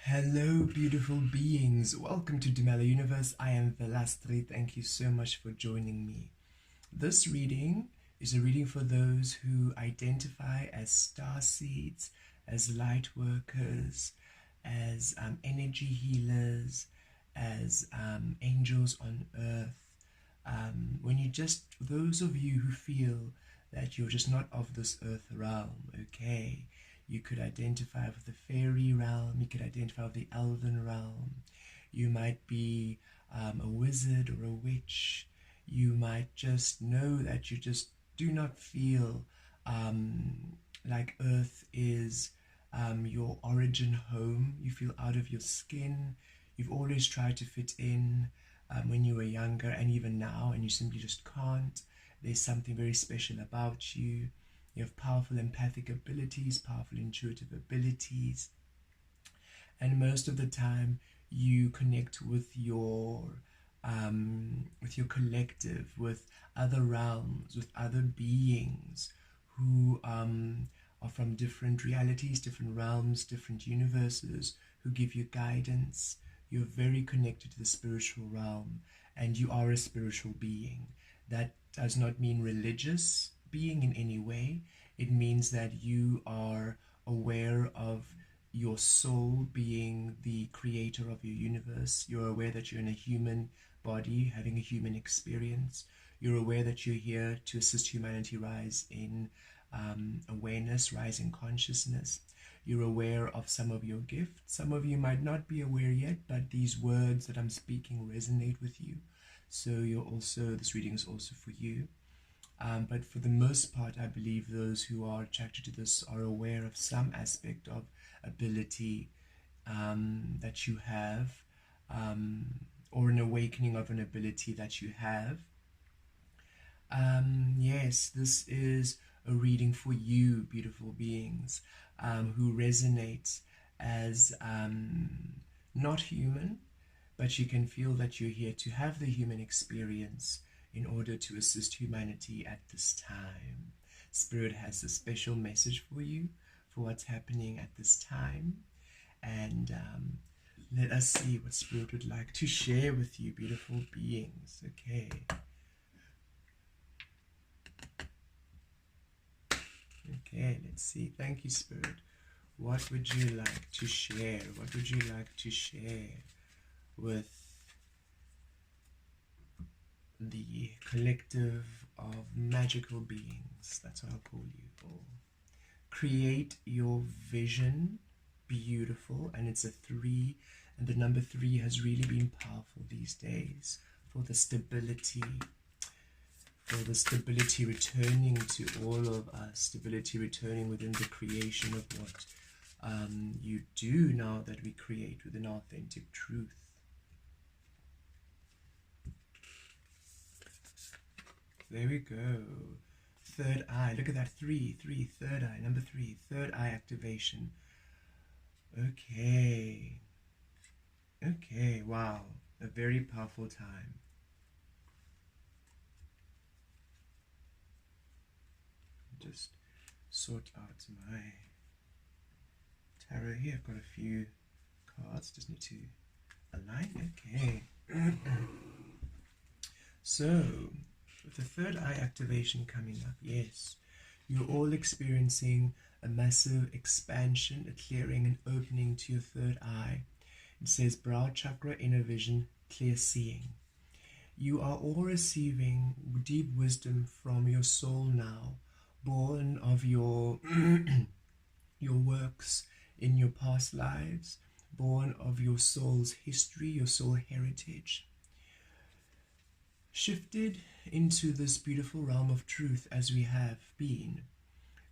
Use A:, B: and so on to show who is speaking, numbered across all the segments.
A: Hello, beautiful beings. Welcome to Dumela Universe. I am Vel Astri. Thank you so much for joining me. This reading is a reading for those who identify as star seeds, as light workers, as energy healers, as angels on earth. Those of you who feel that you're just not of this earth realm, okay? You could identify with the fairy realm, you could identify with the elven realm, you might be a wizard or a witch, you might just know that you just do not feel like earth is your origin home. You feel out of your skin, you've always tried to fit in when you were younger and even now, and you simply just can't. There's something very special about you. You have powerful empathic abilities, powerful intuitive abilities, and most of the time you connect with your collective, with other realms, with other beings who are from different realities, different realms, different universes, who give you guidance. You're very connected to the spiritual realm, and you are a spiritual being. That does not mean religious being in any way. It means that you are aware of your soul being the creator of your universe. You're aware that you're in a human body, having a human experience. You're aware that you're here to assist humanity rise in awareness, rise in consciousness. You're aware of some of your gifts. Some of you might not be aware yet, but these words that I'm speaking resonate with you. So this reading is also for you. But for the most part, I believe those who are attracted to this are aware of some aspect of ability that you have, or an awakening of an ability that you have. Yes, this is a reading for you, beautiful beings, who resonate as not human, but you can feel that you're here to have the human experience in order to assist humanity at this time. Spirit has a special message for you, for what's happening at this time. And let us see what Spirit would like to share with you, beautiful beings. Okay. Okay, let's see. Thank you, Spirit. What would you like to share? What would you like to share with the collective of magical beings? That's what I'll call you. Or create your vision beautiful. And it's a 3, and the number 3 has really been powerful these days for the stability returning to all of us, stability returning within the creation of what you do now that we create with an authentic truth. There we go. Third eye. Look at that. 3, third eye. Number 3, third eye activation. Okay. Okay, wow. A very powerful time. Just sort out my tarot here. I've got a few cards. Just need to align. Okay. So, with the third eye activation coming up, yes, you're all experiencing a massive expansion, a clearing and opening to your third eye. It says brow chakra, inner vision, clear seeing. You are all receiving deep wisdom from your soul now, born of your your works in your past lives, born of your soul's history, your soul heritage, shifted into this beautiful realm of truth as we have been.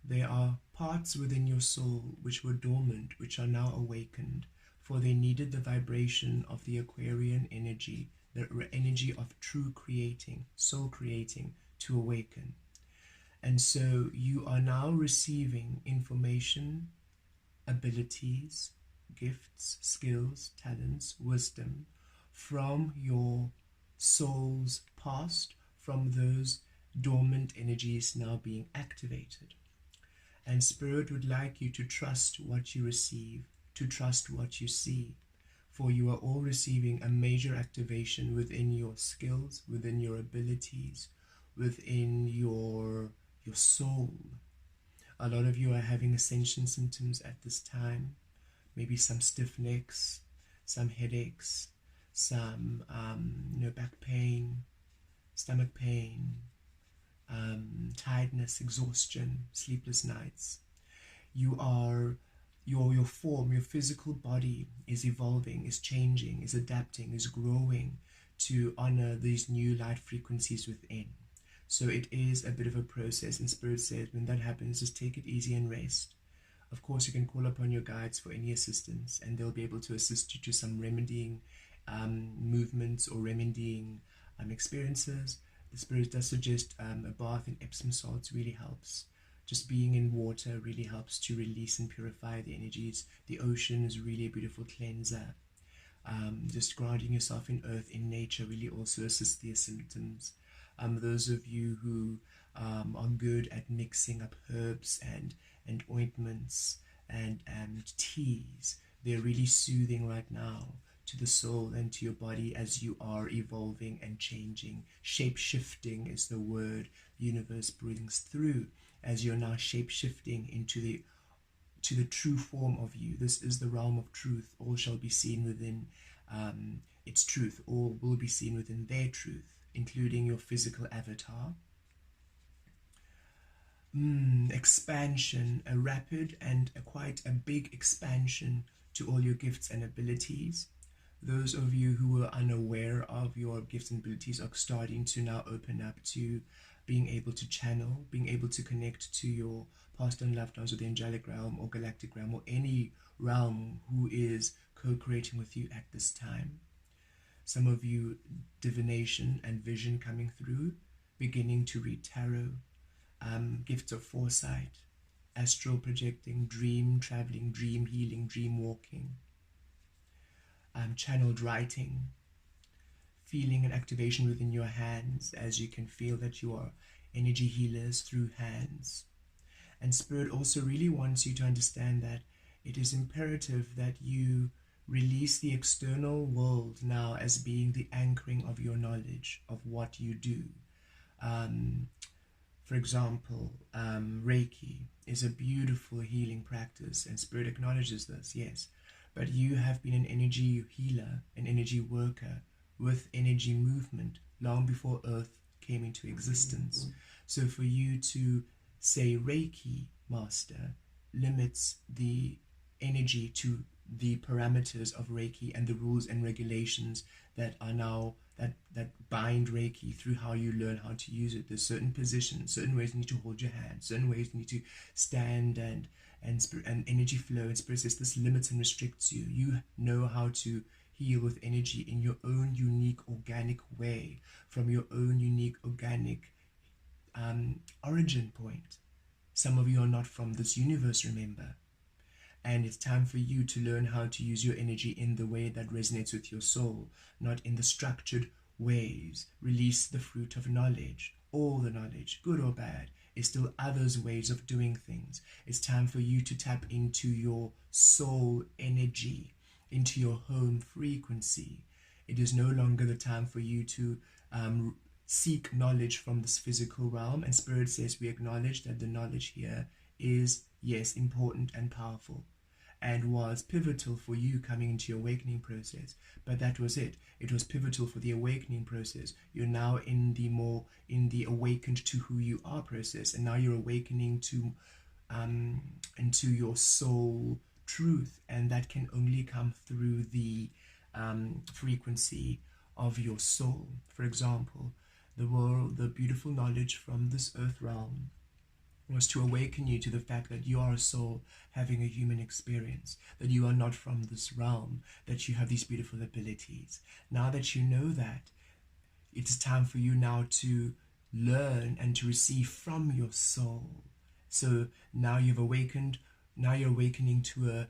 A: There are parts within your soul which were dormant, which are now awakened, for they needed the vibration of the Aquarian energy, the energy of true creating, soul creating, to awaken. And so you are now receiving information, abilities, gifts, skills, talents, wisdom from your soul's past, from those dormant energies now being activated. And Spirit would like you to trust what you receive. to trust what you see. For you are all receiving a major activation within your skills, within your abilities, within your soul. A lot of you are having ascension symptoms at this time. Maybe some stiff necks, some headaches, some back pain, stomach pain, tiredness, exhaustion, sleepless nights. Your form, your physical body is evolving, is changing, is adapting, is growing to honor these new light frequencies within. So it is a bit of a process, and Spirit says when that happens, just take it easy and rest. Of course, you can call upon your guides for any assistance, and they'll be able to assist you to some remedying movements or remedying experiences. The Spirit does suggest a bath in Epsom salts really helps. Just being in water really helps to release and purify the energies. The ocean is really a beautiful cleanser. Just grounding yourself in earth, in nature, really also assists the symptoms. Those of you who are good at mixing up herbs and ointments and teas, they're really soothing right now to the soul and to your body as you are evolving and changing. Shape-shifting is the word the universe brings through as you're now shape-shifting into the true form of you. This is the realm of truth. All shall be seen within its truth. All will be seen within their truth, including your physical avatar. Expansion, a rapid and quite a big expansion to all your gifts and abilities. Those of you who were unaware of your gifts and abilities are starting to now open up to being able to channel, being able to connect to your past and loved ones, or the angelic realm or galactic realm, or any realm who is co-creating with you at this time. Some of you, divination and vision coming through, beginning to read tarot, gifts of foresight, astral projecting, dream traveling, dream healing, dream walking, channeled writing, feeling an activation within your hands as you can feel that you are energy healers through hands. And Spirit also really wants you to understand that it is imperative that you release the external world now as being the anchoring of your knowledge of what you do. For example, Reiki is a beautiful healing practice, and Spirit acknowledges this, yes. But you have been an energy healer, an energy worker with energy movement long before Earth came into existence. So for you to say Reiki Master limits the energy to the parameters of Reiki and the rules and regulations that are now that bind Reiki through how you learn how to use it. There's certain positions, certain ways you need to hold your hand, certain ways you need to stand and energy flow. And Spirit says this limits and restricts you. You know how to heal with energy in your own unique organic way, from your own unique organic origin point. Some of you are not from this universe, remember. And it's time for you to learn how to use your energy in the way that resonates with your soul, not in the structured ways. Release the fruit of knowledge. All the knowledge, good or bad, is still others' ways of doing things. It's time for you to tap into your soul energy, into your home frequency. It is no longer the time for you to seek knowledge from this physical realm. And Spirit says we acknowledge that the knowledge here is, yes, important and powerful, and was pivotal for you coming into your awakening process. But that was it. It was pivotal for the awakening process. You're now in the awakened to who you are process, and now you're awakening to into your soul truth, and that can only come through the frequency of your soul. For example, the beautiful knowledge from this earth realm was to awaken you to the fact that you are a soul having a human experience, that you are not from this realm, that you have these beautiful abilities. Now that you know that, it's time for you now to learn and to receive from your soul. So now you've awakened, now you're awakening to a,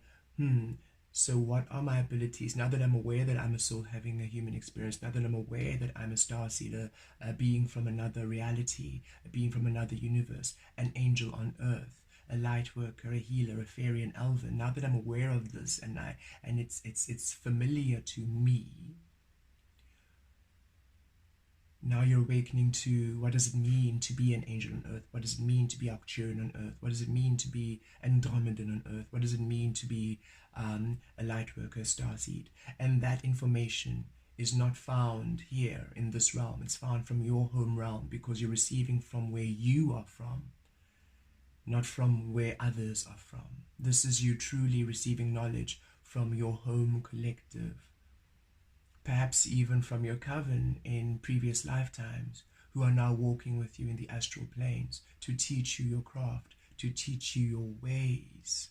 A: so what are my abilities? Now that I'm aware that I'm a soul having a human experience, now that I'm aware that I'm a starseeder, a being from another reality, a being from another universe, an angel on earth, a light worker, a healer, a fairy, an elven. Now that I'm aware of this and it's familiar to me, now you're awakening to what does it mean to be an angel on earth? What does it mean to be Arcturian on earth? What does it mean to be Andromedan on earth? What does it mean to be a light worker, starseed? And that information is not found here in this realm. It's found from your home realm, because you're receiving from where you are from, not from where others are from. This is you truly receiving knowledge from your home collective, perhaps even from your coven in previous lifetimes, who are now walking with you in the astral planes to teach you your craft, to teach you your ways.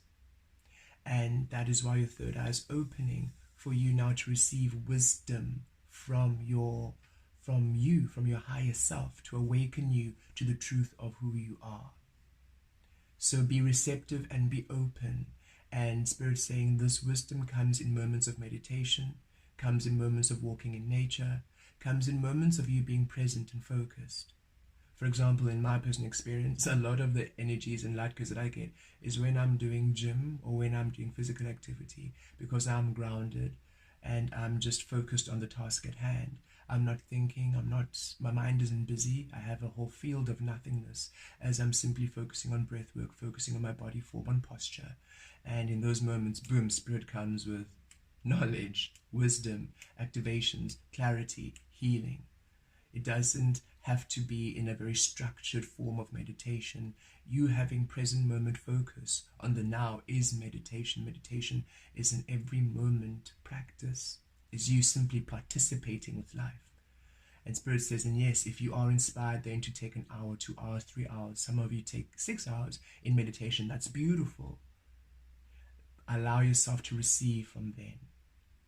A: And that is why your third eye is opening, for you now to receive wisdom from your higher self, to awaken you to the truth of who you are. So be receptive and be open. And Spirit saying this wisdom comes in moments of meditation, comes in moments of walking in nature, comes in moments of you being present and focused. For example, in my personal experience, a lot of the energies and light codes that I get is when I'm doing gym or when I'm doing physical activity, because I'm grounded and I'm just focused on the task at hand. I'm not thinking, my mind isn't busy. I have a whole field of nothingness as I'm simply focusing on breath work, focusing on my body form, on posture. And in those moments, boom, Spirit comes with knowledge, wisdom, activations, clarity, healing. It doesn't have to be in a very structured form of meditation. You having present moment focus on the now is meditation. Meditation is an every moment practice, is you simply participating with life. And Spirit says, and yes, if you are inspired then to take an hour, 2 hours, 3 hours, some of you take 6 hours in meditation, that's beautiful. Allow yourself to receive from then.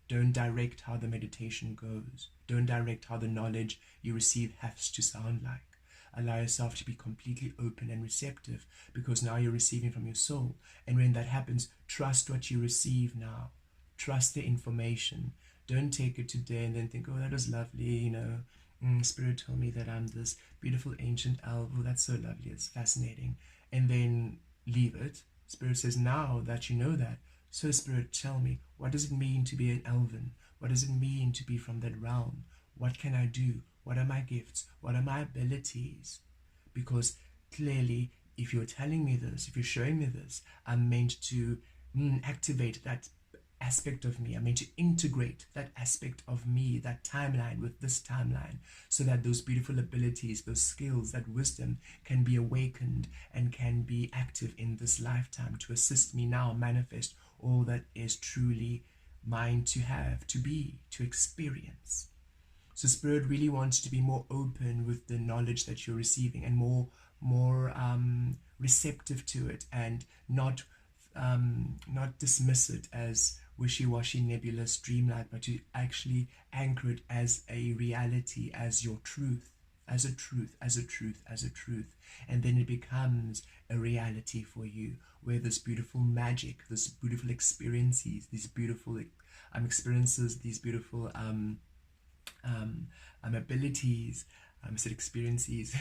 A: Don't direct how the meditation goes. Don't direct how the knowledge you receive has to sound like. Allow yourself to be completely open and receptive, because now you're receiving from your soul. And when that happens, trust what you receive now. Trust the information. Don't take it today and then think, oh, that was lovely, Spirit told me that I'm this beautiful ancient elf. Oh, that's so lovely. It's fascinating. And then leave it. Spirit says, now that you know that, so Spirit, tell me, what does it mean to be an elven? What does it mean to be from that realm? What can I do? What are my gifts? What are my abilities? Because clearly, if you're telling me this, if you're showing me this, I'm meant to activate that aspect of me. I'm meant to integrate that aspect of me, that timeline with this timeline, so that those beautiful abilities, those skills, that wisdom can be awakened and can be active in this lifetime to assist me now manifest all that is truly mine to have, to be, to experience. So Spirit really wants you to be more open with the knowledge that you're receiving, and more receptive to it, and not dismiss it as wishy-washy, nebulous, dreamlike, but to actually anchor it as a reality, as your truth, as a truth, as a truth, as a truth. And then it becomes a reality for you, where this beautiful magic, this beautiful experiences, these beautiful experiences, these beautiful abilities, experiences,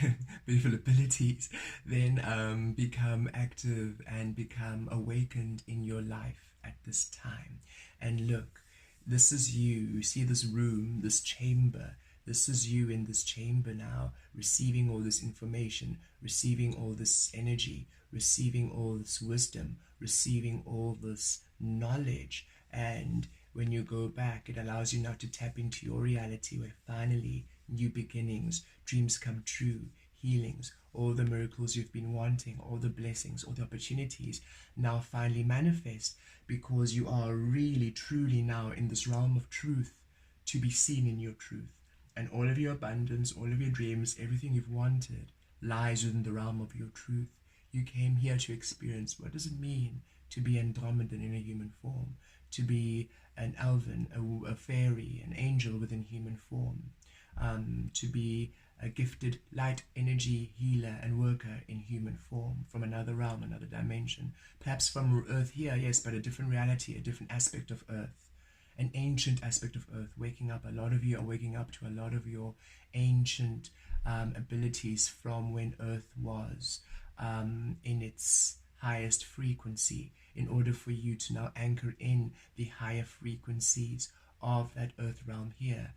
A: beautiful abilities, then become active and become awakened in your life at this time. And look, this is you. You see this room, this chamber. This is you in this chamber now, receiving all this information, receiving all this energy, receiving all this wisdom, receiving all this knowledge. And when you go back, it allows you now to tap into your reality, where finally new beginnings, dreams come true, healings, all the miracles you've been wanting, all the blessings, all the opportunities now finally manifest, because you are really, truly now in this realm of truth, to be seen in your truth. And all of your abundance, all of your dreams, everything you've wanted lies within the realm of your truth. You came here to experience, what does it mean to be Andromedan in a human form, to be an elven, a fairy, an angel within human form, to be a gifted light energy healer and worker in human form, from another realm, another dimension, perhaps from earth here, yes, but a different reality, a different aspect of earth, an ancient aspect of earth, waking up. A lot of you are waking up to a lot of your ancient abilities from when earth was in its highest frequency in order for you to now anchor in the higher frequencies of that earth realm here.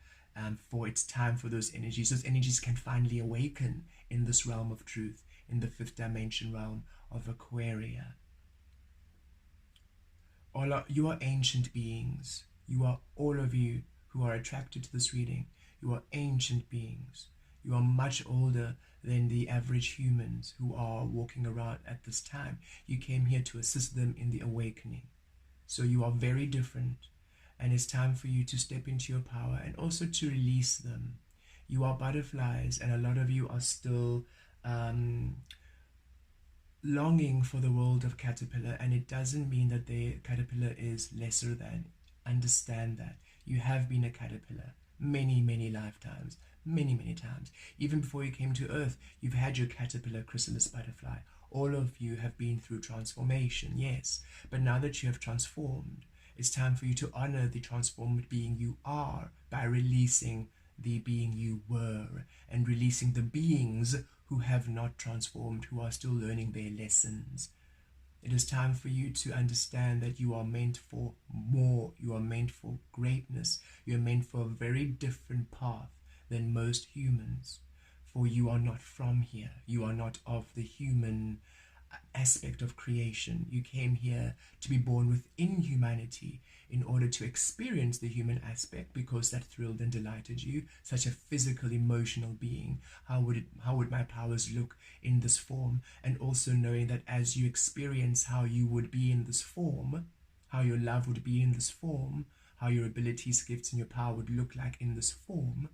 A: For it's time for those energies. Those energies can finally awaken in this realm of truth, in the fifth dimension realm of Aquaria. You are ancient beings. You are, all of you who are attracted to this reading, you are ancient beings. You are much older than the average humans who are walking around at this time. You came here to assist them in the awakening. So you are very different, and it's time for you to step into your power and also to release them. You are butterflies, and a lot of you are still longing for the world of caterpillar, and it doesn't mean that the caterpillar is lesser than. Understand that you have been a caterpillar many lifetimes, many times. Even before you came to earth, you've had your caterpillar chrysalis butterfly. All of you have been through transformation, yes, but now that you have transformed, it's time for you to honor the transformed being you are by releasing the being you were and releasing the beings who have not transformed, who are still learning their lessons. It is time for you to understand that you are meant for more. You are meant for greatness. You are meant for a very different path than most humans. For you are not from here. You are not of the human aspect of creation. You came here to be born within humanity in order to experience the human aspect, because that thrilled and delighted you. Such a physical, emotional being. How would my powers look in this form? And also knowing that as you experience how you would be in this form, how your love would be in this form, how your abilities, gifts, and your power would look like in this form,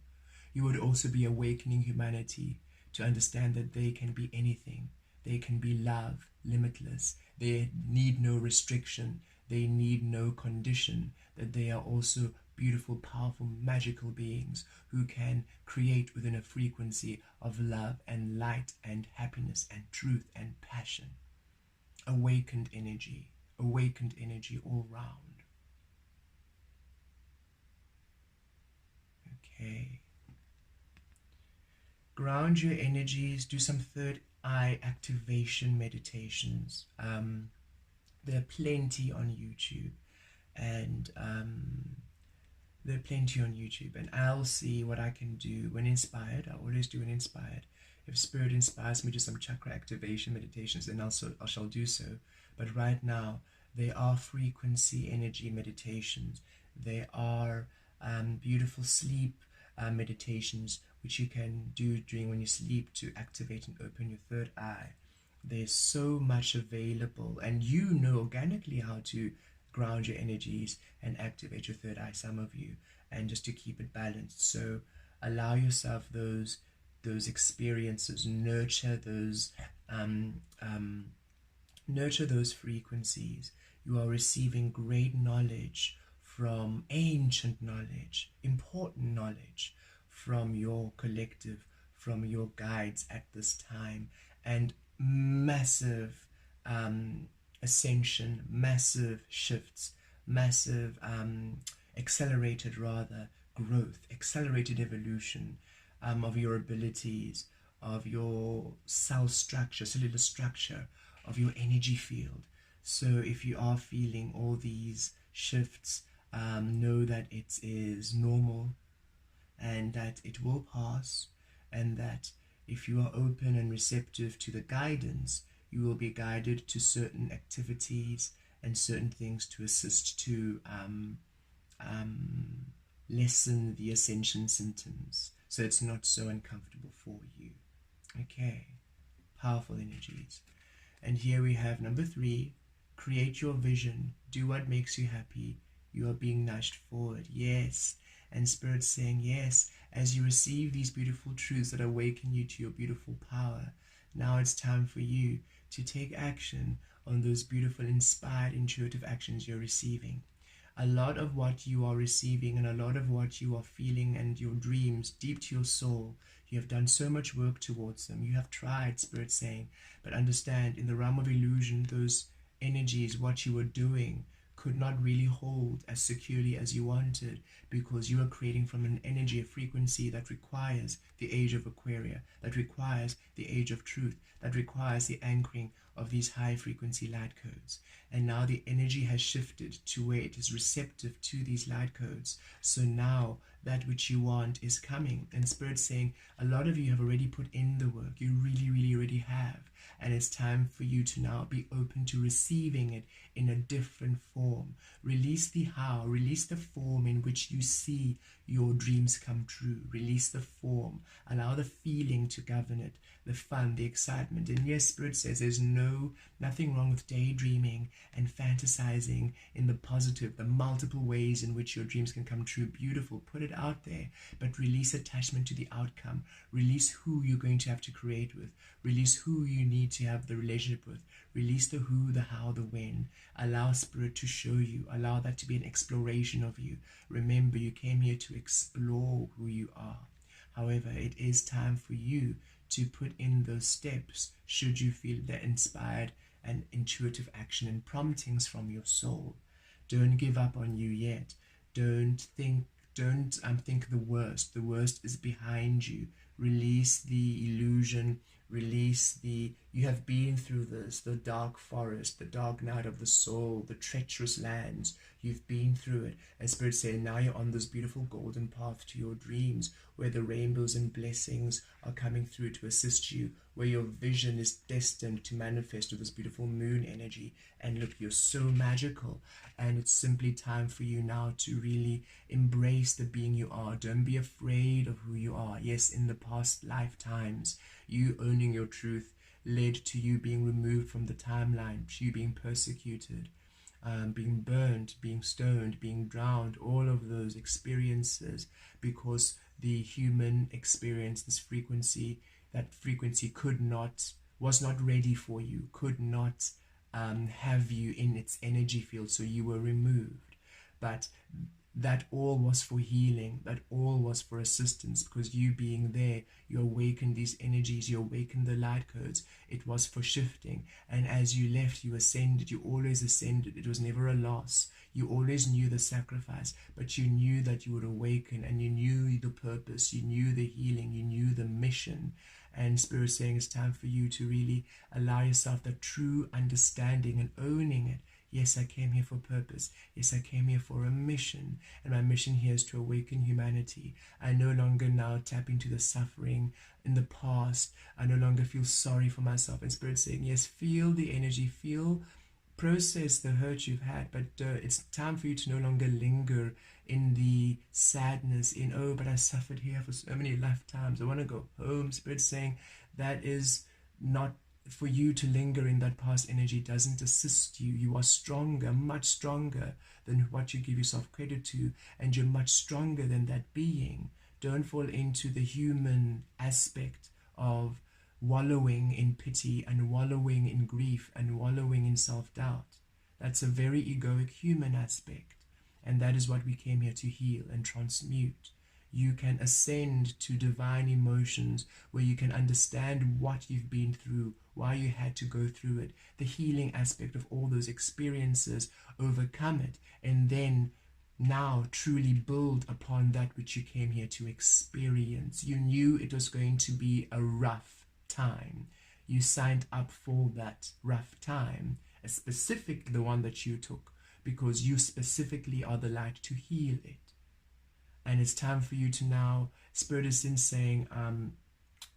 A: you would also be awakening humanity to understand that they can be anything. They can be love, limitless. They need no restriction. They need no condition. That they are also beautiful, powerful, magical beings who can create within a frequency of love and light and happiness and truth and passion. Awakened energy all round. Okay. Ground your energies, do some third eye activation meditations. There are plenty on YouTube, and I'll see what I can do when inspired. I always do when inspired. If Spirit inspires me to some chakra activation meditations, then I shall do so. But right now, they are frequency energy meditations. They are beautiful sleep meditations, which you can do during when you sleep to activate and open your third eye. There's so much available, and you know organically how to ground your energies and activate your third eye, some of you, and just to keep it balanced. So allow yourself those experiences, nurture those frequencies. You are receiving great knowledge from ancient knowledge, important knowledge from your collective, from your guides at this time, and massive ascension, massive shifts, massive accelerated growth, accelerated evolution of your abilities, of your cell structure, cellular structure, of your energy field. So if you are feeling all these shifts, know that it is normal and that it will pass, and that if you are open and receptive to the guidance, you will be guided to certain activities and certain things to assist to lessen the ascension symptoms, so it's not so uncomfortable for you. Okay, powerful energies. And here we have number 3, create your vision, do what makes you happy. You are being nudged forward, yes. And Spirit saying, yes, as you receive these beautiful truths that awaken you to your beautiful power, now it's time for you to take action on those beautiful, inspired, intuitive actions you're receiving. A lot of what you are receiving and a lot of what you are feeling and your dreams deep to your soul, you have done so much work towards them. You have tried, Spirit saying, but understand, in the realm of illusion, those energies, what you were doing, could not really hold as securely as you wanted, because you are creating from an energy, a frequency that requires the age of Aquaria, that requires the age of truth, that requires the anchoring of these high frequency light codes. And now the energy has shifted to where it is receptive to these light codes. So now that which you want is coming. And Spirit's saying, a lot of you have already put in the work. You really, really already have. And it's time for you to now be open to receiving it in a different form. Release the how, release the form in which you see your dreams come true. Release the form, allow the feeling to govern it, the fun, the excitement. And yes, Spirit says there's nothing wrong with daydreaming and fantasizing in the positive, the multiple ways in which your dreams can come true. Beautiful, put it out there, but release attachment to the outcome. Release who you're going to have to create with. Release who you need to have the relationship with. Release the who, the how, the when. Allow Spirit to show you. Allow that to be an exploration of you. Remember, you came here to explore who you are. However, it is time for you to put in those steps should you feel the inspired and intuitive action and promptings from your soul. Don't give up on you yet. Don't think the worst. The worst is behind you. Release the illusion. Release you have been through this, the dark forest, the dark night of the soul, the treacherous lands. You've been through it. And Spirit saying, now you're on this beautiful golden path to your dreams, where the rainbows and blessings are coming through to assist you, where your vision is destined to manifest with this beautiful moon energy. And look, you're so magical. And it's simply time for you now to really embrace the being you are. Don't be afraid of who you are. Yes, in the past lifetimes, you owning your truth led to you being removed from the timeline, to you being persecuted, being burned, being stoned, being drowned, all of those experiences, because the human experience, this frequency, that frequency was not ready for you, could not have you in its energy field, so you were removed. But that all was for healing, that all was for assistance, because you being there, you awakened these energies, you awakened the light codes. It was for shifting. And as you left, you ascended, you always ascended. It was never a loss. You always knew the sacrifice, but you knew that you would awaken, and you knew the purpose, you knew the healing, you knew the mission. And Spirit saying it's time for you to really allow yourself that true understanding and owning it. Yes, I came here for purpose. Yes, I came here for a mission. And my mission here is to awaken humanity. I no longer now tap into the suffering in the past. I no longer feel sorry for myself. And Spirit saying, yes, feel the energy, process the hurt you've had. But it's time for you to no longer linger in the sadness, oh, but I suffered here for so many lifetimes. I want to go home. Spirit saying that is not for you to linger in that past energy. Doesn't assist you. You are stronger, much stronger than what you give yourself credit to, and you're much stronger than that being. Don't fall into the human aspect of wallowing in pity and wallowing in grief and wallowing in self-doubt. That's a very egoic human aspect, and that is what we came here to heal and transmute. You can ascend to divine emotions where you can understand what you've been through, why you had to go through it, the healing aspect of all those experiences, overcome it, and then now truly build upon that which you came here to experience. You knew it was going to be a rough time. You signed up for that rough time, specifically the one that you took, because you specifically are the light to heal it. And it's time for you to now, Spirit is in saying,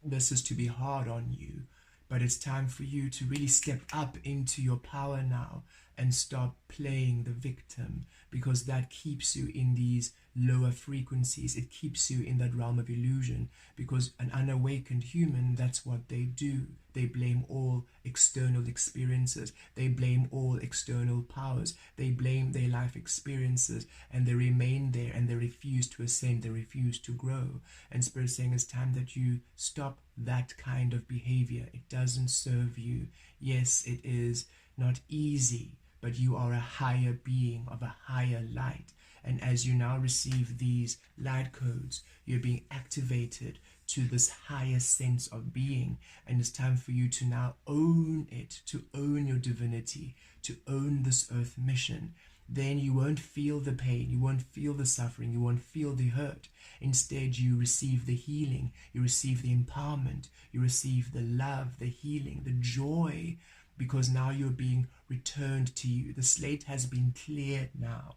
A: this is to be hard on you, but it's time for you to really step up into your power now and stop playing the victim, because that keeps you in these lower frequencies. It keeps you in that realm of illusion, because an unawakened human, that's what they do. They blame all external experiences. They blame all external powers. They blame their life experiences, and they remain there, and they refuse to ascend. They refuse to grow. And Spirit saying it's time that you stop that kind of behavior. It doesn't serve you. Yes, it is not easy, but you are a higher being of a higher light. And as you now receive these light codes, you're being activated to this higher sense of being. And it's time for you to now own it, to own your divinity, to own this earth mission. Then you won't feel the pain, you won't feel the suffering, you won't feel the hurt. Instead, you receive the healing, you receive the empowerment, you receive the love, the healing, the joy, because now you're being returned to you. The slate has been cleared now.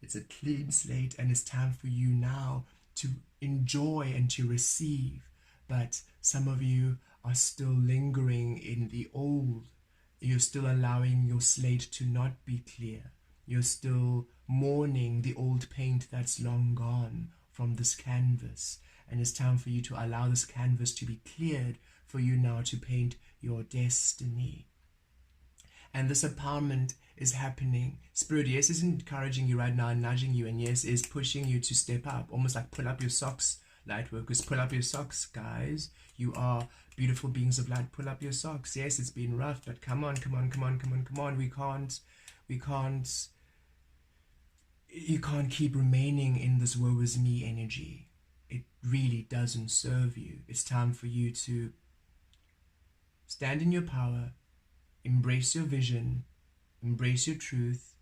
A: It's a clean slate, and it's time for you now to enjoy and to receive. But some of you are still lingering in the old. You're still allowing your slate to not be clear. You're still mourning the old paint that's long gone from this canvas. And it's time for you to allow this canvas to be cleared for you now to paint your destiny. And this empowerment is happening. Spirit, yes, is encouraging you right now and nudging you, and yes, is pushing you to step up, almost like pull up your socks, light workers. Pull up your socks, guys. You are beautiful beings of light. Pull up your socks. Yes, it's been rough, but come on. You can't keep remaining in this woe is me energy. It really doesn't serve you. It's time for you to stand in your power, embrace your vision, embrace your truth.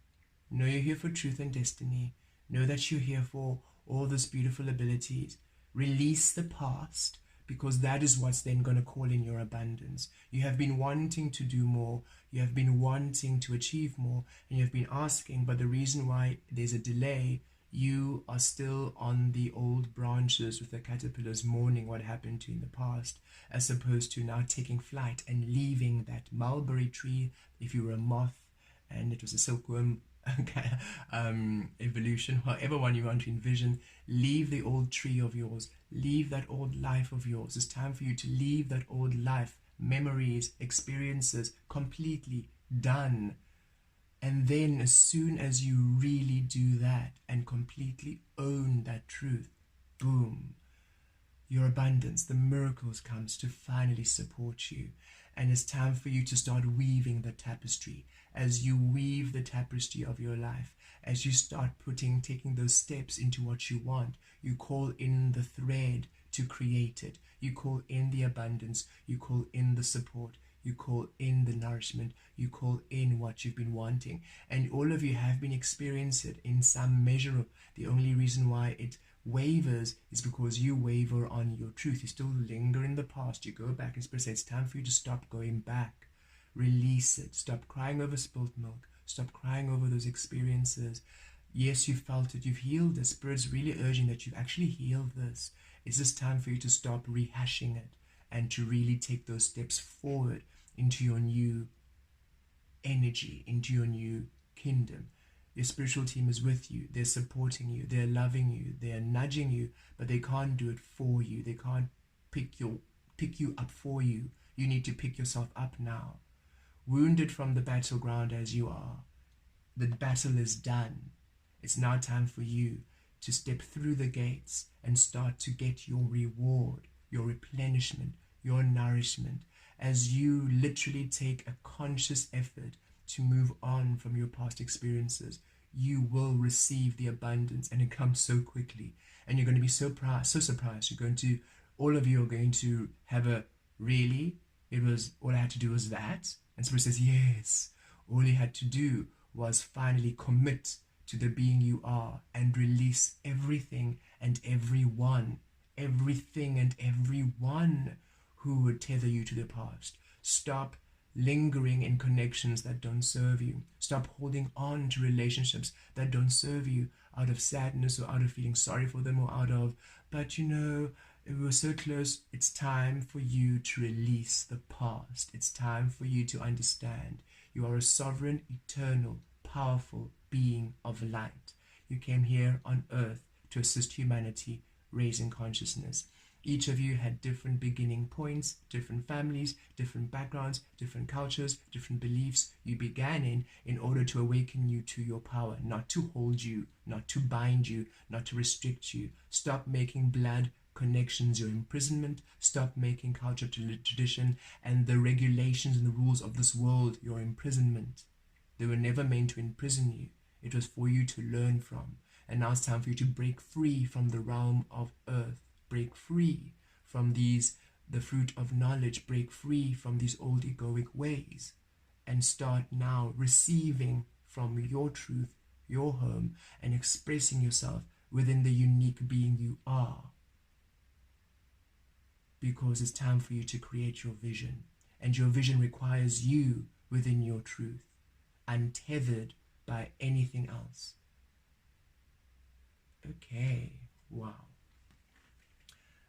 A: Know you're here for truth and destiny. Know that you're here for all those beautiful abilities. Release the past, because that is what's then going to call in your abundance. You have been wanting to do more. You have been wanting to achieve more, and you have been asking, but the reason why there's a delay, you are still on the old branches with the caterpillars mourning what happened to you in the past, as opposed to now taking flight and leaving that mulberry tree. If you were a moth and it was a silkworm evolution, however one you want to envision, leave the old tree of yours, leave that old life of yours. It's time for you to leave that old life, memories, experiences, completely done. And then as soon as you really do that and completely own that truth, boom, your abundance, the miracles comes to finally support you. And it's time for you to start weaving the tapestry. As you weave the tapestry of your life, as you start taking those steps into what you want, you call in the thread to create it. You call in the abundance. You call in the support. You call in the nourishment. You call in what you've been wanting. And all of you have been experiencing it in some measure. The only reason why it wavers is because you waver on your truth. You still linger in the past. You go back, and Spirit says it's time for you to stop going back. Release it. Stop crying over spilt milk. Stop crying over those experiences. Yes, you felt it. You've healed it. Spirit's really urging that you've actually healed this. It's just time for you to stop rehashing it and to really take those steps forward into your new energy, into your new kingdom. Your spiritual team is with you. They're supporting you. They're loving you. They're nudging you, but they can't do it for you. They can't pick you up for you. You need to pick yourself up now. Wounded from the battleground as you are, the battle is done. It's now time for you to step through the gates and start to get your reward, your replenishment, your nourishment, as you literally take a conscious effort to move on from your past experiences. You will receive the abundance, and it comes so quickly, and you're going to be so surprised. All of you are going to have a, really? It was, all I had to do was that? And Spirit says, yes, all you had to do was finally commit to the being you are and release everything and everyone who would tether you to the past. Stop lingering in connections that don't serve you. Stop holding on to relationships that don't serve you, out of sadness or out of feeling sorry for them, or out of, but you know, we were so close. It's time for you to release the past. It's time for you to understand you are a sovereign, eternal, powerful being of light. You came here on earth to assist humanity, raising consciousness. Each of you had different beginning points, different families, different backgrounds, different cultures, different beliefs you began in order to awaken you to your power, not to hold you, not to bind you, not to restrict you. Stop making blood connections your imprisonment. Stop making culture, tradition, and the regulations and the rules of this world your imprisonment. They were never meant to imprison you. It was for you to learn from. And now it's time for you to break free from the realm of earth. Break free from the fruit of knowledge. Break free from these old egoic ways. And start now receiving from your truth, your home, and expressing yourself within the unique being you are. Because it's time for you to create your vision. And your vision requires you within your truth, untethered by anything else. Okay, wow.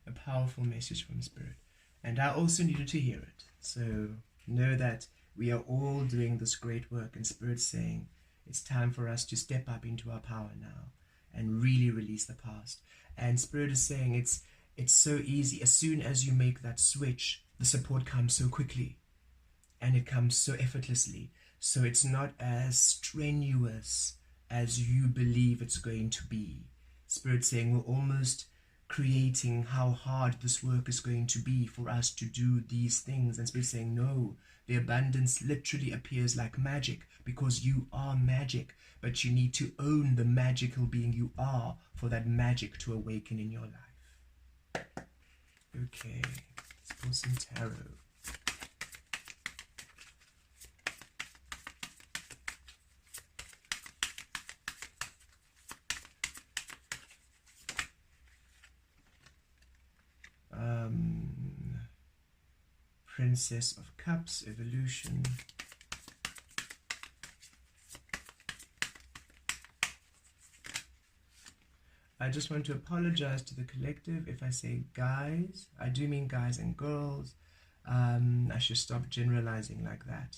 A: A powerful message from Spirit. And I also needed to hear it. So know that we are all doing this great work, and Spirit's saying it's time for us to step up into our power now and really release the past. And Spirit is saying it's so easy. As soon as you make that switch, the support comes so quickly and it comes so effortlessly. So it's not as strenuous as you believe it's going to be. Spirit saying we're almost creating how hard this work is going to be for us to do these things. And Spirit saying no, the abundance literally appears like magic, because you are magic, but you need to own the magical being you are for that magic to awaken in your life. Okay, let's pull some tarot. Princess of Cups, evolution. I just want to apologize to the collective if I say guys. I do mean guys and girls. I should stop generalizing like that.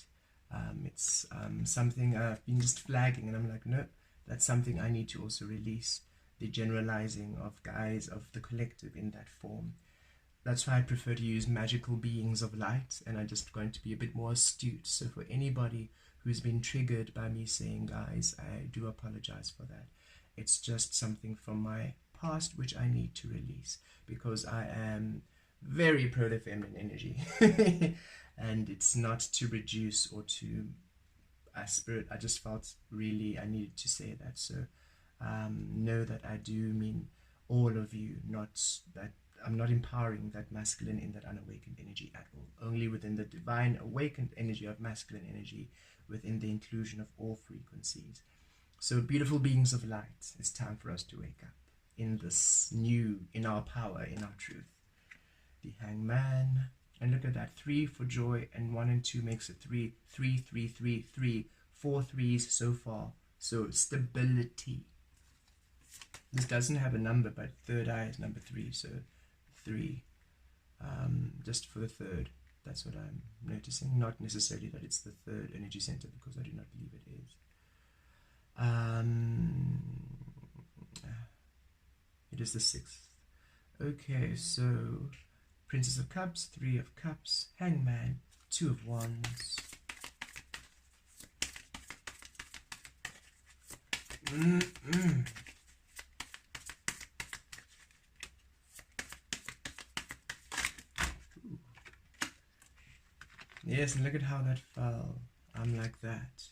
A: It's something I've been just flagging, and I'm like, no, that's something I need to also release. The generalizing of guys, of the collective in that form. That's why I prefer to use magical beings of light, and I'm just going to be a bit more astute. So for anybody who's been triggered by me saying guys, I do apologize for that. It's just something from my past which I need to release, because I am very pro the feminine energy. And it's not to reduce or to Spirit. I just felt really I needed to say that. So know that I do mean all of you, not that I'm not empowering that masculine in that unawakened energy at all. Only within the divine awakened energy of masculine energy, within the inclusion of all frequencies. So beautiful beings of light, it's time for us to wake up in this new, in our power, in our truth. The Hangman, and look at that, 3 for joy, and 1 and 2 makes it 3, 3, 3, 3, 3, 4 threes so far. So stability. This doesn't have a number, but third eye is number 3, so 3, just for the third. That's what I'm noticing. Not necessarily that it's the third energy center, because I do not believe it is. It is the 6th. Okay, so Princess of Cups, 3 of Cups, Hangman, 2 of Wands. Yes, and look at how that fell. I'm like that.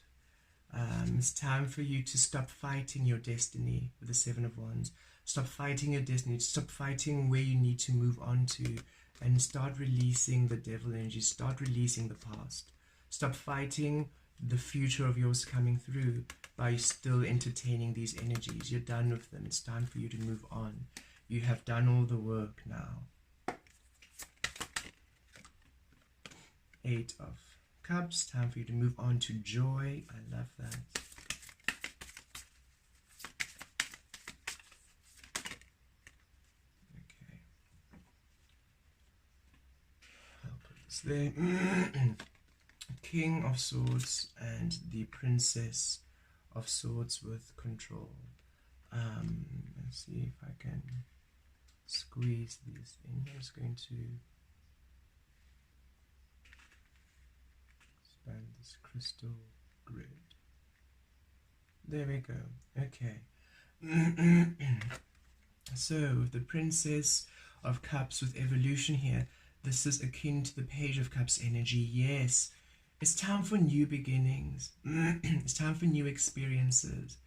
A: It's time for you to stop fighting your destiny with the 7 of Wands. Stop fighting your destiny. Stop fighting where you need to move on to, and start releasing the devil energy. Start releasing the past. Stop fighting the future of yours coming through by still entertaining these energies. You're done with them. It's time for you to move on. You have done all the work now. 8 of Cups, time for you to move on to joy. I love that. Okay. I'll put this there. King of Swords and the Princess of Swords with control. Let's see if I can squeeze these in. I'm just going to expand this crystal grid. There we go. Okay. So the Princess of Cups with evolution here. This is akin to the Page of Cups energy. Yes, it's time for new beginnings. It's time for new experiences.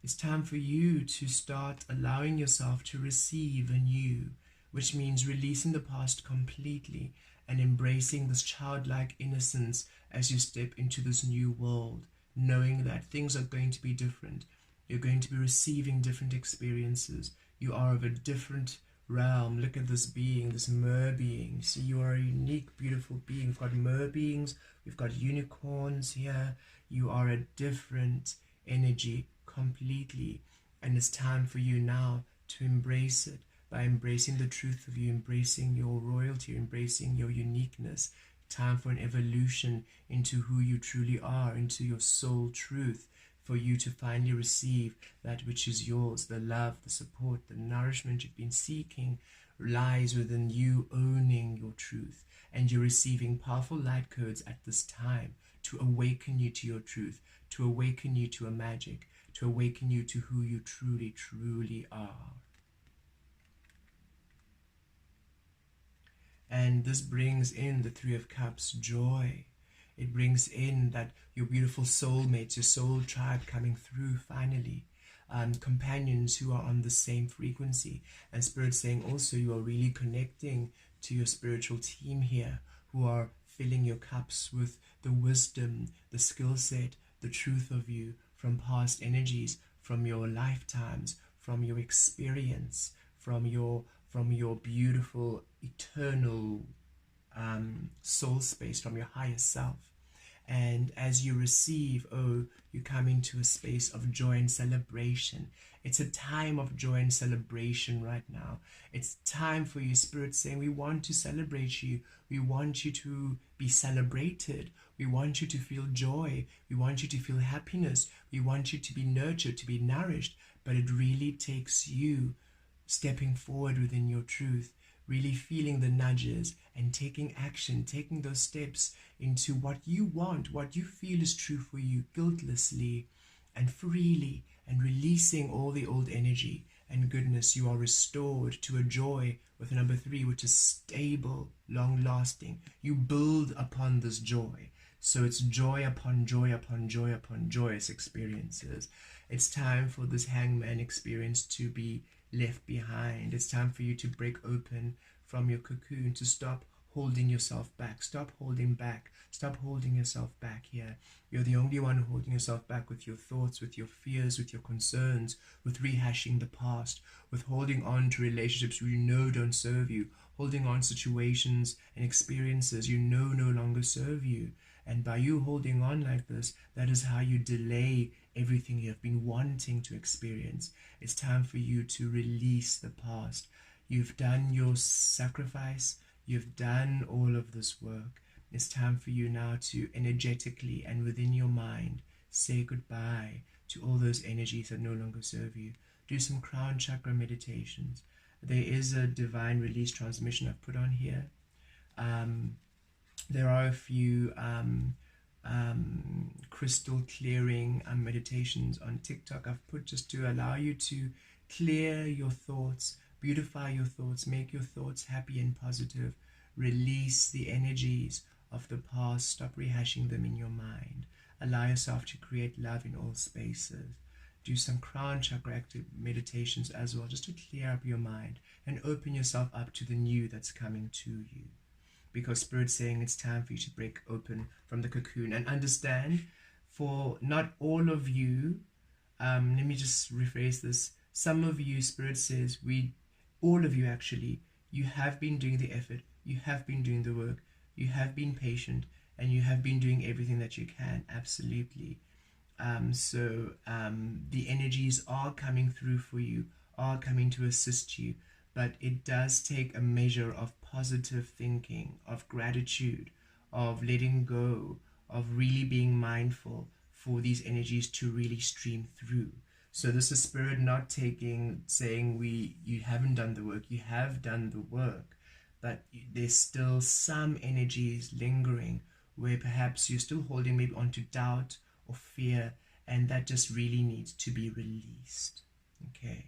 A: It's time for you to start allowing yourself to receive anew, which means releasing the past completely and embracing this childlike innocence as you step into this new world, knowing that things are going to be different. You're going to be receiving different experiences. You are of a different realm. Look at this being, this mer being. See, you are a unique, beautiful being. We've got mer beings, we've got unicorns here. You are a different energy completely, and it's time for you now to embrace it by embracing the truth of you, embracing your royalty, embracing your uniqueness. Time for an evolution into who you truly are, into your soul truth, for you to finally receive that which is yours. The love, the support, the nourishment you've been seeking lies within you owning your truth, and you're receiving powerful light codes at this time to awaken you to your truth, to awaken you to a magic, to awaken you to who you truly, truly are. And this brings in the Three of Cups, joy. It brings in that your beautiful soulmates, your soul tribe coming through finally. Companions who are on the same frequency. And Spirit saying also you are really connecting to your spiritual team here, who are filling your cups with the wisdom, the skill set, the truth of you from past energies, from your lifetimes, from your experience, from your beautiful eternal soul space, from your higher self. And as you receive, you come into a space of joy and celebration. It's a time of joy and celebration right now. It's time for you, Spirit saying, we want to celebrate you. We want you to be celebrated. We want you to feel joy. We want you to feel happiness. We want you to be nurtured, to be nourished. But it really takes you stepping forward within your truth, really feeling the nudges and taking action, taking those steps into what you want, what you feel is true for you, guiltlessly and freely, and releasing all the old energy and goodness. You are restored to a joy with number 3, which is stable, long-lasting. You build upon this joy. So it's joy upon joy upon joy upon joyous experiences. It's time for this hangman experience to be left behind. It's time for you to break open from your cocoon, to stop holding yourself back. Stop holding back. Stop holding yourself back here. You're the only one holding yourself back with your thoughts, with your fears, with your concerns, with rehashing the past, with holding on to relationships you know don't serve you, holding on situations and experiences you know no longer serve you. And by you holding on like this, that is how you delay everything you have been wanting to experience. It's time for you to release the past. You've done your sacrifice. You've done all of this work. It's time for you now to energetically and within your mind say goodbye to all those energies that no longer serve you. Do some crown chakra meditations. There is a divine release transmission I've put on here. There are a few crystal clearing meditations on TikTok I've put just to allow you to clear your thoughts, beautify your thoughts, make your thoughts happy and positive, release the energies of the past, stop rehashing them in your mind, allow yourself to create love in all spaces. Do some crown chakra active meditations as well, just to clear up your mind and open yourself up to the new that's coming to you. Because Spirit's saying it's time for you to break open from the cocoon and understand, for not all of you, let me just rephrase this. Some of you, Spirit says, all of you actually, you have been doing the effort, you have been doing the work, you have been patient, and you have been doing everything that you can, absolutely. The energies are coming through for you, are coming to assist you. But it does take a measure of positive thinking, of gratitude, of letting go, of really being mindful for these energies to really stream through. So this is Spirit not saying you haven't done the work. You have done the work, but there's still some energies lingering where perhaps you're still holding maybe onto doubt or fear, and that just really needs to be released. Okay.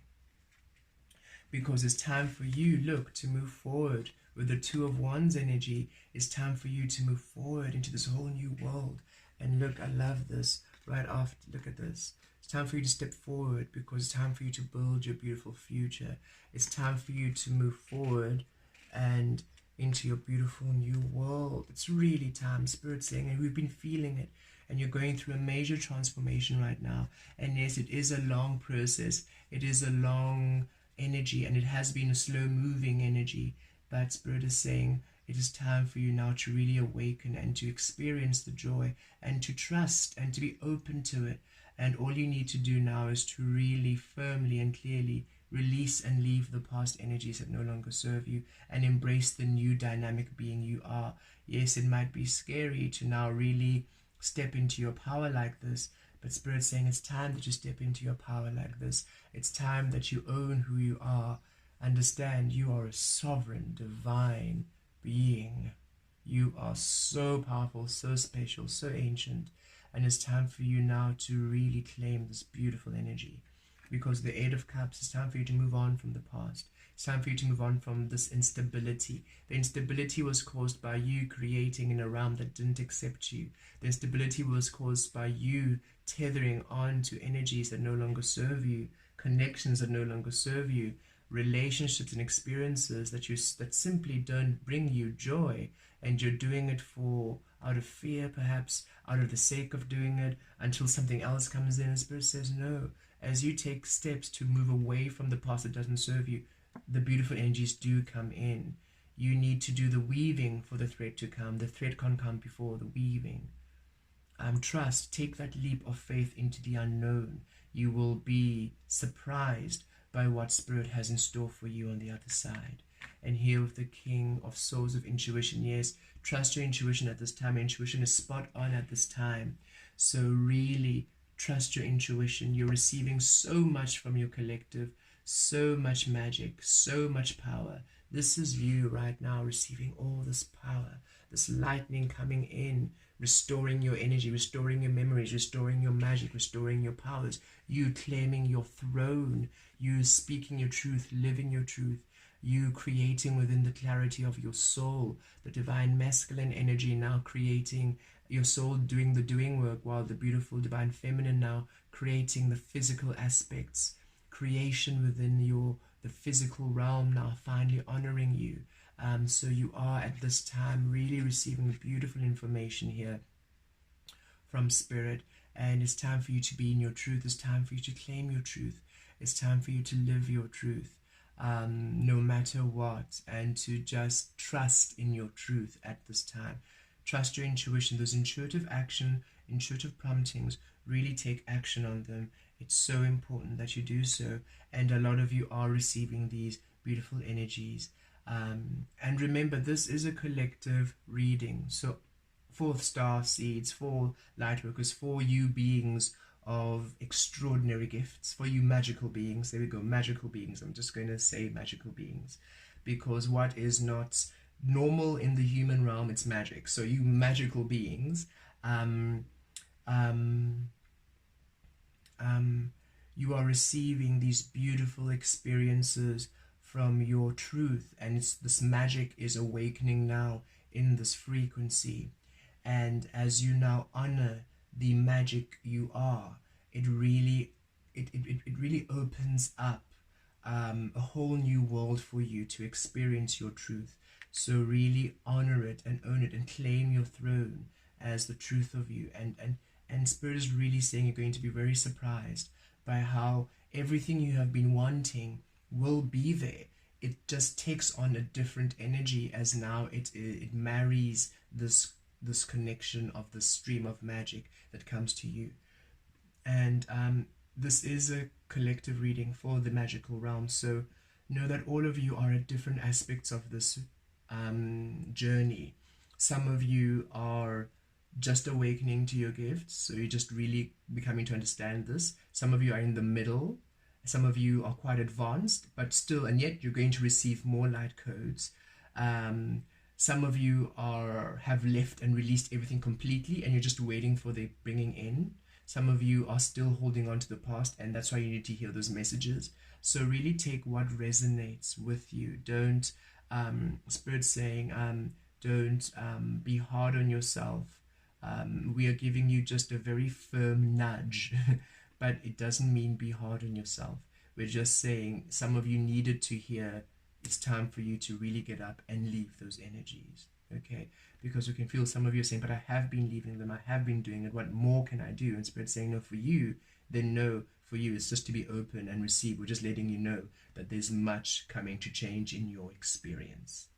A: Because it's time for you, look, to move forward with the Two of Wands energy. It's time for you to move forward into this whole new world. And look, I love this. Right after, look at this. It's time for you to step forward, because it's time for you to build your beautiful future. It's time for you to move forward and into your beautiful new world. It's really time, Spirit saying, and we've been feeling it. And you're going through a major transformation right now. And yes, it is a long process. It is a long energy, and it has been a slow moving energy, but Spirit is saying it is time for you now to really awaken and to experience the joy and to trust and to be open to it. And all you need to do now is to really firmly and clearly release and leave the past energies that no longer serve you and embrace the new dynamic being you are. Yes, it might be scary to now really step into your power like this, but Spirit's saying it's time that you step into your power like this. It's time that you own who you are. Understand you are a sovereign, divine being. You are so powerful, so special, so ancient. And it's time for you now to really claim this beautiful energy. Because the Eight of Cups, it's time for you to move on from the past. It's time for you to move on from this instability. The instability was caused by you creating in a realm that didn't accept you. The instability was caused by you tethering on to energies that no longer serve you, connections that no longer serve you, relationships and experiences that simply don't bring you joy, and you're doing it out of fear, perhaps out of the sake of doing it, until something else comes in. And Spirit says no. As you take steps to move away from the past that doesn't serve you, the beautiful energies do come in. You need to do the weaving for the thread to come. The thread can't come before the weaving. Trust, take that leap of faith into the unknown. You will be surprised by what Spirit has in store for you on the other side. And here with the King of Swords of Intuition, yes, trust your intuition at this time. Intuition is spot on at this time. So really trust your intuition. You're receiving so much from your collective, so much magic, so much power. This is you right now receiving all this power, this lightning coming in, restoring your energy, restoring your memories, restoring your magic, restoring your powers, you claiming your throne, you speaking your truth, living your truth, you creating within the clarity of your soul, the divine masculine energy now creating your soul, doing the doing work, while the beautiful divine feminine now creating the physical aspects, creation within the physical realm now finally honoring you. So you are at this time really receiving beautiful information here from Spirit, and it's time for you to be in your truth. It's time for you to claim your truth. It's time for you to live your truth, no matter what, and to just trust in your truth at this time. Trust your intuition. Those intuitive promptings, really take action on them. It's so important that you do so, and a lot of you are receiving these beautiful energies. And remember, this is a collective reading. So for star seeds, for light workers, for you beings of extraordinary gifts, for you magical beings. There we go, magical beings. I'm just going to say magical beings, because what is not normal in the human realm, it's magic. So you magical beings, you are receiving these beautiful experiences from your truth, and this magic is awakening now in this frequency. And as you now honor the magic you are, it really opens up a whole new world for you to experience your truth. So really honor it and own it and claim your throne as the truth of you. And Spirit is really saying you're going to be very surprised by how everything you have been wanting will be there. It just takes on a different energy as now it marries this connection of the stream of magic that comes to you. And this is a collective reading for the magical realm, so know that all of you are at different aspects of this journey. Some of you are just awakening to your gifts, so you're just really becoming to understand this. Some of you are in the middle. Some of you are quite advanced, but still, and yet you're going to receive more light codes. Some of you have left and released everything completely, and you're just waiting for the bringing in. Some of you are still holding on to the past, and that's why you need to hear those messages. So really take what resonates with you. Don't, Spirit saying, don't be hard on yourself. We are giving you just a very firm nudge, but it doesn't mean be hard on yourself. We're just saying some of you needed to hear it's time for you to really get up and leave those energies, okay? Because we can feel some of you saying, but I have been leaving them, I have been doing it, what more can I do? And Spirit's saying, no, for you, then no, for you is just to be open and receive. We're just letting you know that there's much coming to change in your experience.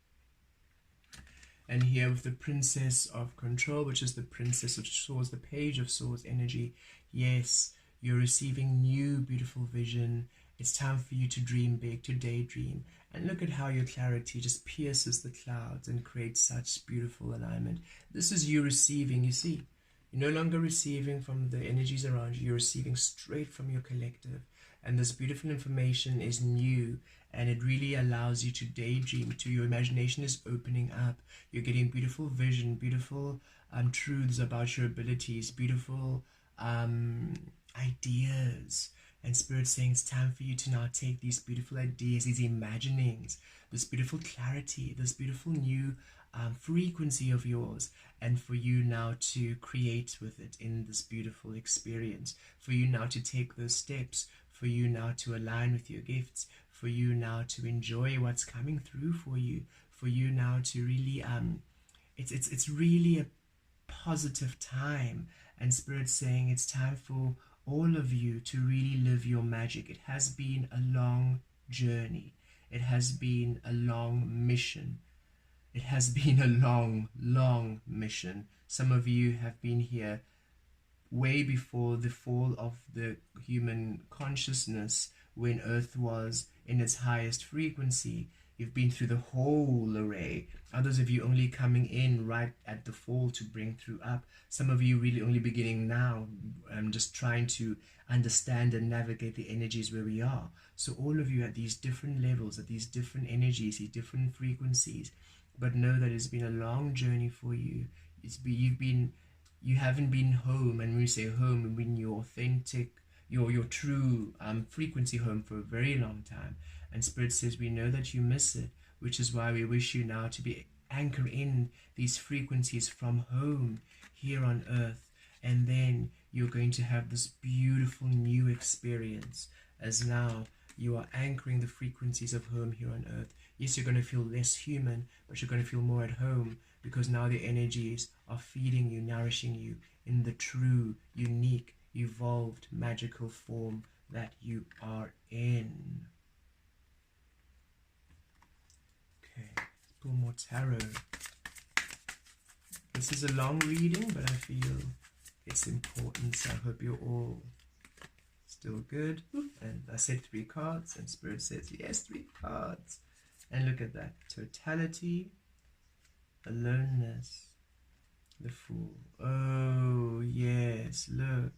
A: And here with the Princess of Control, which is the Princess of Swords, the Page of Swords energy, yes, you're receiving new beautiful vision. It's time for you to dream big, to daydream. And look at how your clarity just pierces the clouds and creates such beautiful alignment. This is you receiving, you see. You're no longer receiving from the energies around you. You're receiving straight from your collective. And this beautiful information is new. And it really allows you to daydream, to your imagination is opening up. You're getting beautiful vision, beautiful truths about your abilities, beautiful ideas. And Spirit's saying it's time for you to now take these beautiful ideas, these imaginings, this beautiful clarity, this beautiful new frequency of yours, and for you now to create with it in this beautiful experience, for you now to take those steps, for you now to align with your gifts, for you now to enjoy what's coming through for you now to really it's really a positive time. And Spirit's saying it's time for all of you to really live your magic. It has been a long journey. It has been a long mission. It has been a long mission. Some of you have been here way before the fall of the human consciousness, when Earth was in its highest frequency. You've been through the whole array. Others of you only coming in right at the fall to bring through up. Some of you really only beginning now, just trying to understand and navigate the energies where we are. So all of you at these different levels, at these different energies, these different frequencies. But know that it's been a long journey for you. You haven't been home, and when we say home, we mean your authentic, your true frequency home for a very long time. And Spirit says we know that you miss it, which is why we wish you now to be anchored in these frequencies from home here on Earth. And then you're going to have this beautiful new experience as now you are anchoring the frequencies of home here on Earth. Yes, you're going to feel less human, but you're going to feel more at home, because now the energies are feeding you, nourishing you in the true, unique, evolved, magical form that you are in. Okay, let's pull more tarot. This is a long reading, but I feel it's important, so I hope you're all still good. And I said 3 cards, and Spirit says yes, 3 cards. And look at that. Totality, aloneness, the Fool. Oh, yes, look.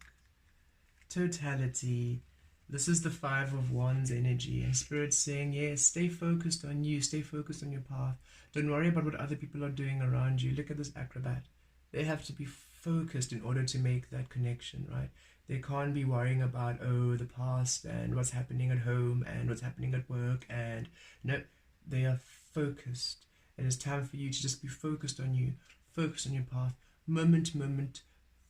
A: Totality. This is the 5 of Wands energy. And Spirit's saying, yes, stay focused on you. Stay focused on your path. Don't worry about what other people are doing around you. Look at this acrobat. They have to be focused in order to make that connection, right? They can't be worrying about, oh, the past and what's happening at home and what's happening at work. And no, they are focused. It is time for you to just be focused on you. Focus on your path. Moment to moment,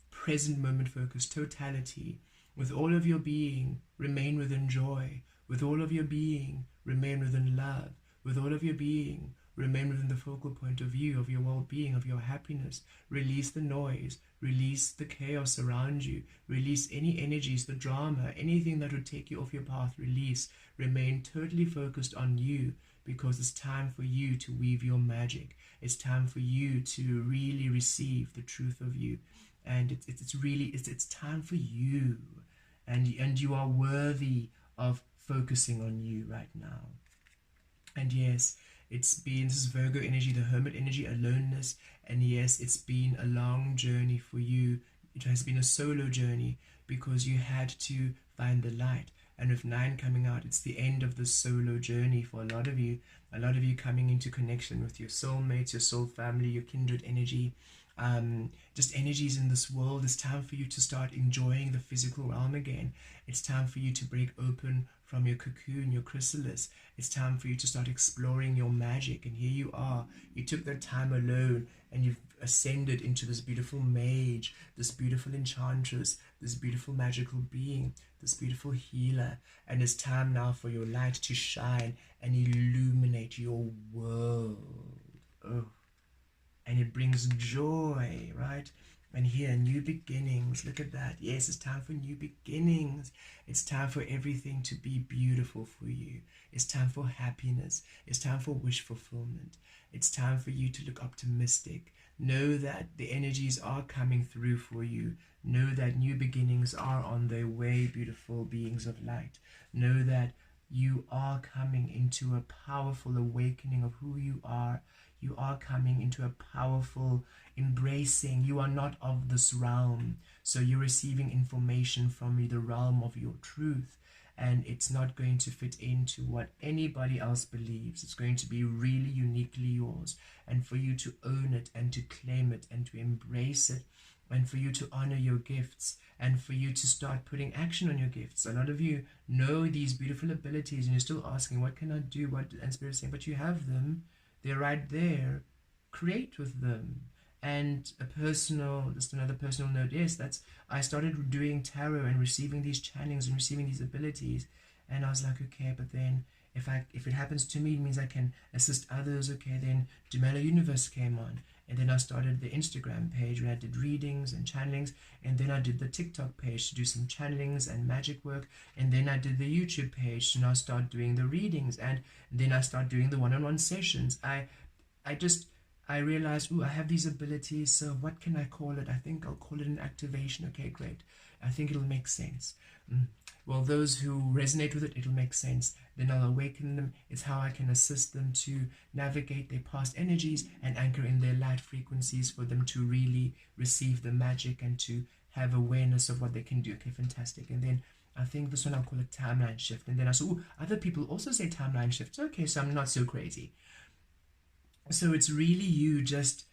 A: present moment focus. Totality. With all of your being, remain within joy. With all of your being, remain within love. With all of your being, remain within the focal point of view, of your well-being, of your happiness. Release the noise. Release the chaos around you. Release any energies, the drama, anything that would take you off your path. Release. Remain totally focused on you, because it's time for you to weave your magic. It's time for you to really receive the truth of you. And it's time for you. And you are worthy of focusing on you right now. And yes, this is Virgo energy, the Hermit energy, aloneness. And yes, it's been a long journey for you. It has been a solo journey, because you had to find the light. And with 9 coming out, it's the end of the solo journey for a lot of you. A lot of you coming into connection with your soulmates, your soul family, your kindred energy. Just energies in this world. It's time for you to start enjoying the physical realm again. It's time for you to break open from your cocoon, your chrysalis. It's time for you to start exploring your magic. And here you are. You took that time alone, and you've ascended into this beautiful mage, this beautiful enchantress, this beautiful magical being, this beautiful healer. And it's time now for your light to shine and illuminate your world. Oh. And it brings joy, right? And here, new beginnings. Look at that. Yes, it's time for new beginnings. It's time for everything to be beautiful for you. It's time for happiness. It's time for wish fulfillment. It's time for you to look optimistic. Know that the energies are coming through for you. Know that new beginnings are on their way, beautiful beings of light. Know that you are coming into a powerful awakening of who you are. You are coming into a powerful embracing. You are not of this realm. So you're receiving information from the realm of your truth. And it's not going to fit into what anybody else believes. It's going to be really uniquely yours. And for you to own it and to claim it and to embrace it, and for you to honor your gifts, and for you to start putting action on your gifts. A lot of you know these beautiful abilities and you're still asking, what can I do? What? And Spirit's saying, but you have them. They're right there. Create with them. And just another personal note, yes, I started doing tarot and receiving these channelings and receiving these abilities. And I was like, okay, but then if it happens to me, it means I can assist others. Okay, then Dumela Universe came on. And then I started the Instagram page where I did readings and channelings. And then I did the TikTok page to do some channelings and magic work. And then I did the YouTube page to now start doing the readings. And then I start doing the one-on-one sessions. I realized, I have these abilities, so what can I call it? I think I'll call it an activation. Okay, great. I think it'll make sense. Well, those who resonate with it, it'll make sense. Then I'll awaken them. It's how I can assist them to navigate their past energies and anchor in their light frequencies for them to really receive the magic and to have awareness of what they can do. Okay, fantastic. And then I think this one I'll call it timeline shift. And then I saw, other people also say timeline shift. Okay, so I'm not so crazy. So it's really you just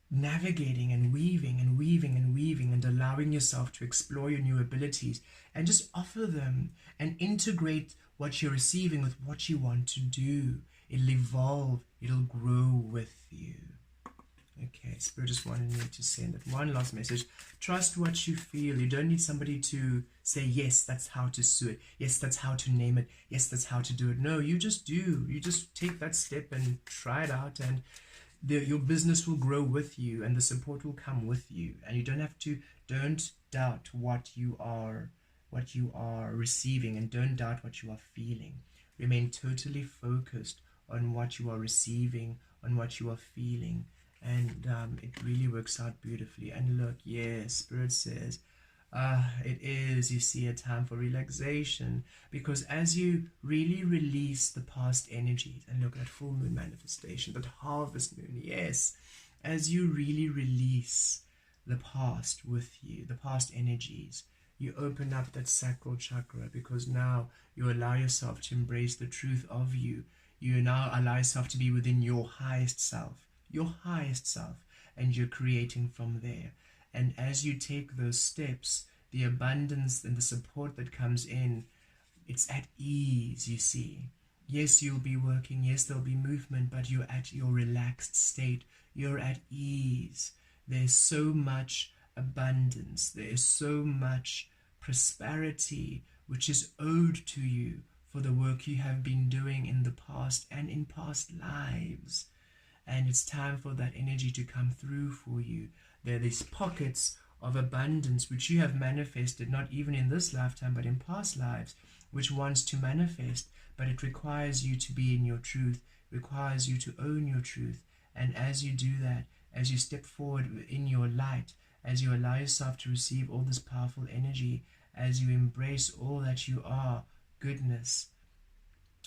A: navigating and weaving and weaving and weaving and allowing yourself to explore your new abilities and just offer them and integrate what you're receiving with what you want to do. It'll evolve. It'll grow with you. Okay, Spirit just wanted me to send it. One last message. Trust what you feel. You don't need somebody to say, yes, that's how to do it. Yes, that's how to name it. Yes, that's how to do it. No, you just do. You just take that step and try it out, and your business will grow with you and the support will come with you. And you don't doubt what you are receiving, and don't doubt what you are feeling. Remain totally focused on what you are receiving, on what you are feeling. And it really works out beautifully. And look, yes, Spirit says it is, you see, a time for relaxation, because as you really release the past energies, and look at full moon manifestation, that harvest moon, yes, as you really release the past with you, the past energies, you open up that sacral chakra, because now you allow yourself to embrace the truth of you. You now allow yourself to be within your highest self, and you're creating from there. And as you take those steps, the abundance and the support that comes in, it's at ease, you see. Yes, you'll be working, yes, there'll be movement, but you're at your relaxed state. You're at ease. There's so much abundance. There's so much prosperity which is owed to you for the work you have been doing in the past and in past lives. And it's time for that energy to come through for you. There are these pockets of abundance which you have manifested, not even in this lifetime, but in past lives, which wants to manifest. But it requires you to be in your truth, requires you to own your truth. And as you do that, as you step forward in your light, as you allow yourself to receive all this powerful energy, as you embrace all that you are, goodness,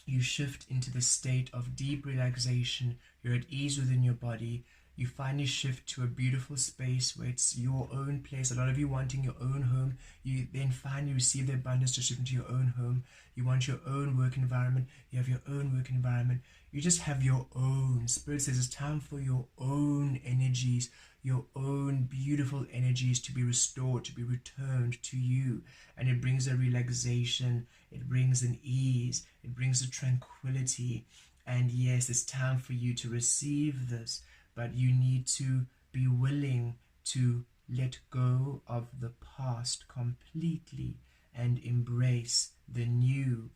A: you shift into the state of deep relaxation. You're at ease within your body. You finally shift to a beautiful space where it's your own place. A lot of you wanting your own home. You then finally receive the abundance to shift into your own home. You want your own work environment. You have your own work environment. You just have your own. Spirit says it's time for your own energies, your own beautiful energies to be restored, to be returned to you. And it brings a relaxation. It brings an ease. It brings a tranquility. And yes, it's time for you to receive this. But you need to be willing to let go of the past completely and embrace the new,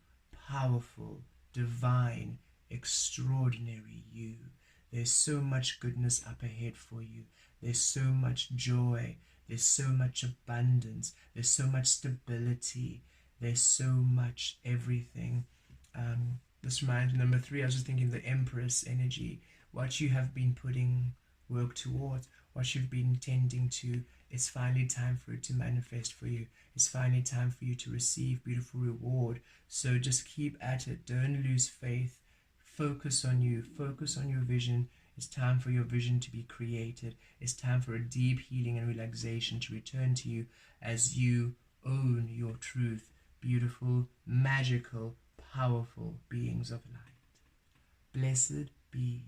A: powerful, divine, extraordinary you. There's so much goodness up ahead for you. There's so much joy. There's so much abundance. There's so much stability. There's so much everything. This reminds me, number 3, I was just thinking the Empress energy. What you have been putting work towards, what you've been tending to, it's finally time for it to manifest for you. It's finally time for you to receive beautiful reward. So just keep at it. Don't lose faith. Focus on you. Focus on your vision. It's time for your vision to be created. It's time for a deep healing and relaxation to return to you as you own your truth. Beautiful, magical, powerful beings of light. Blessed be.